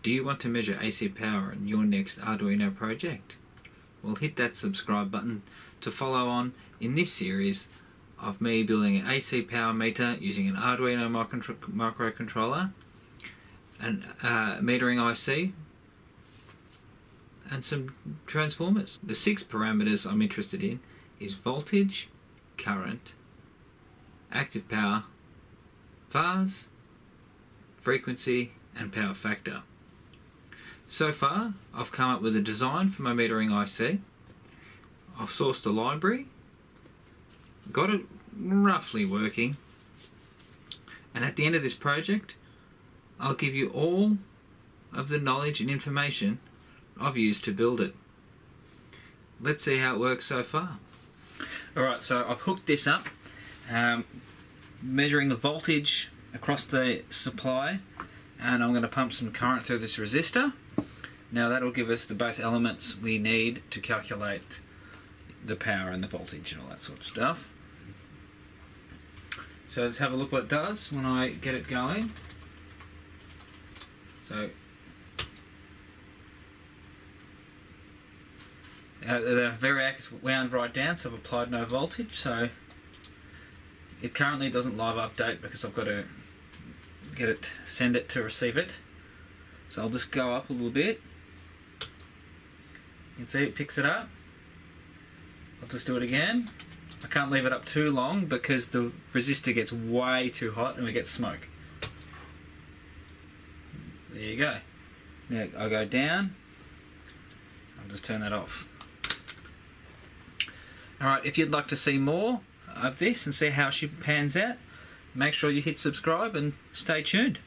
Do you want to measure AC power in your next Arduino project? Well, hit that subscribe button to follow on in this series of me building an AC power meter using an Arduino microcontroller, and metering IC, and some transformers. The 6 parameters I'm interested in is voltage, current, active power, phase, frequency, and power factor. So far, I've come up with a design for my metering IC. I've sourced a library, got it roughly working, and at the end of this project, I'll give you all of the knowledge and information I've used to build it. Let's see how it works so far. Alright, so I've hooked this up, measuring the voltage across the supply, and I'm going to pump some current through this resistor. Now that'll give us the both elements we need to calculate the power and the voltage and all that sort of stuff. So let's have a look what it does when I get it going. So the variacs wound right down, so I've applied no voltage, so it currently doesn't live update because I've got to send it to receive it. So I'll just go up a little bit. You can see it picks it up. I'll just do it again. I can't leave it up too long because the resistor gets way too hot and we get smoke. There you go. Now I'll go down. I'll just turn that off. Alright, if you'd like to see more of this and see how she pans out, make sure you hit subscribe and stay tuned.